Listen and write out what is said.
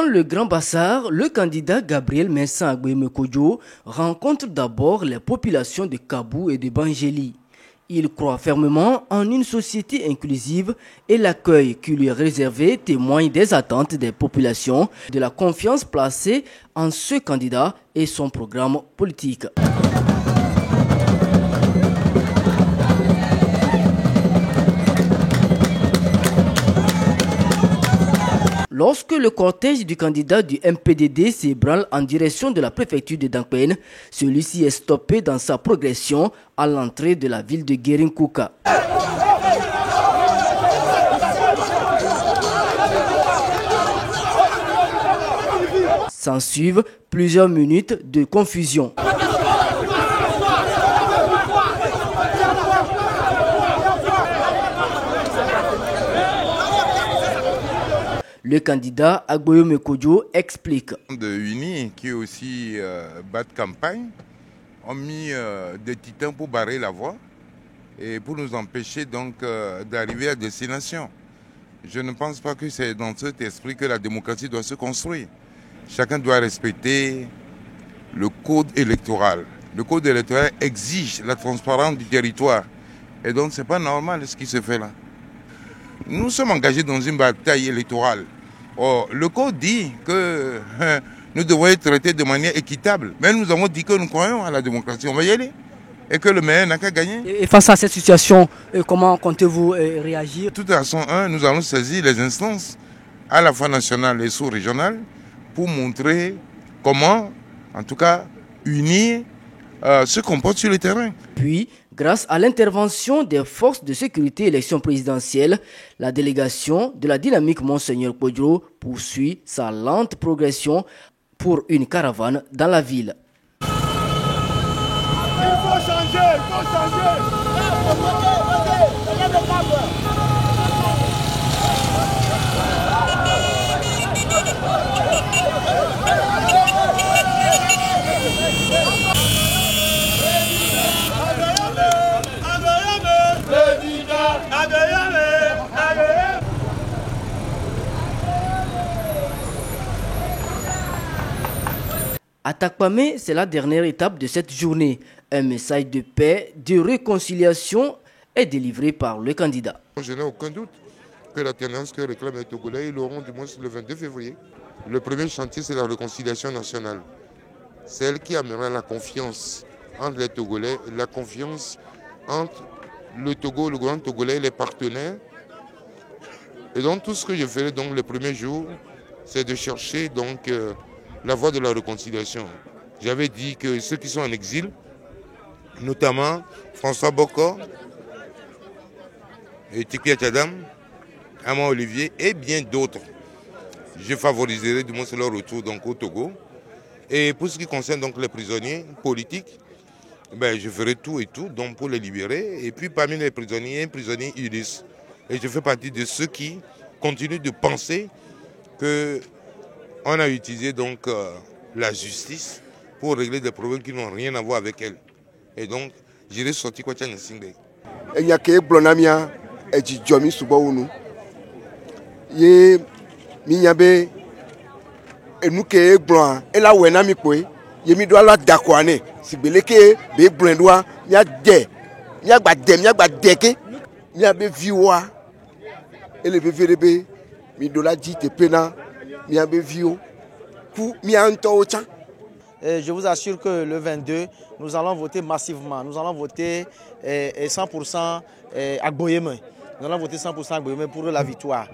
le Grand Bassar, le candidat Gabriel Mensah Agboyeme-Kodjo rencontre d'abord les populations de Kabou et de Bangéli. Il croit fermement en une société inclusive et l'accueil qui lui est réservé témoigne des attentes des populations, de la confiance placée en ce candidat et son programme politique. Lorsque le cortège du candidat du MPDD s'ébranle en direction de la préfecture de Dankpen, celui-ci est stoppé dans sa progression à l'entrée de la ville de Guerinkouka. S'ensuivent plusieurs minutes de confusion. Le candidat Agboyeme-Kodjo explique. De UNI, qui aussi bat campagne, ont mis des titans pour barrer la voie et pour nous empêcher donc d'arriver à destination. Je ne pense pas que c'est dans cet esprit que la démocratie doit se construire. Chacun doit respecter le code électoral. Le code électoral exige la transparence du territoire. Et donc ce n'est pas normal ce qui se fait là. Nous sommes engagés dans une bataille électorale. Or, le code dit que nous devons être traités de manière équitable. Mais nous avons dit que nous croyons à la démocratie. On va y aller. Et que le meilleur n'a qu'à gagner. Et face à cette situation, comment comptez-vous réagir? De toute façon, nous allons saisir les instances, à la fois nationales et sous-régionales, pour montrer comment, en tout cas, unir se comporte sur le terrain. Puis, grâce à l'intervention des forces de sécurité élection présidentielle, la délégation de la dynamique Monseigneur Kodjo poursuit sa lente progression pour une caravane dans la ville. Il faut changer, il faut changer. À Takpamé, c'est la dernière étape de cette journée. Un message de paix, de réconciliation est délivré par le candidat. Je n'ai aucun doute que la tendance que réclament les Togolais, ils l'auront du moins le 22 février. Le premier chantier, c'est la réconciliation nationale. C'est elle qui amènera la confiance entre les Togolais, la confiance entre le Togo, le gouvernement togolais et les partenaires. Et donc tout ce que je ferai donc le premier jour, c'est de chercher donc la voie de la réconciliation. J'avais dit que ceux qui sont en exil, notamment François Bokor, Tikia Tchadam, Ama Olivier et bien d'autres, je favoriserai du moins leur retour donc, au Togo. Et pour ce qui concerne donc, les prisonniers politiques, je ferai tout et tout donc, pour les libérer. Et puis parmi les prisonniers, il y a un prisonnier Ulysse. Et je fais partie de ceux qui continuent de penser qu'on a utilisé donc, la justice pour régler des problèmes qui n'ont rien à voir avec elle. Et donc, j'irai sortir quoi tchang singé. Il y a que blonamia et djomi subaounu. Ye minyabe et nous que blanc et la wenami kwe ye mi doit la dakwane si beleke be blondoa nya de nya gba deke nya be viwa et le bevebe mi dola dit te pena nya be vio ku mi anto ocha. Je vous assure que le 22, nous allons voter massivement. Nous allons voter 100% Agboyeme. Nous allons voter 100% Agboyeme pour la victoire.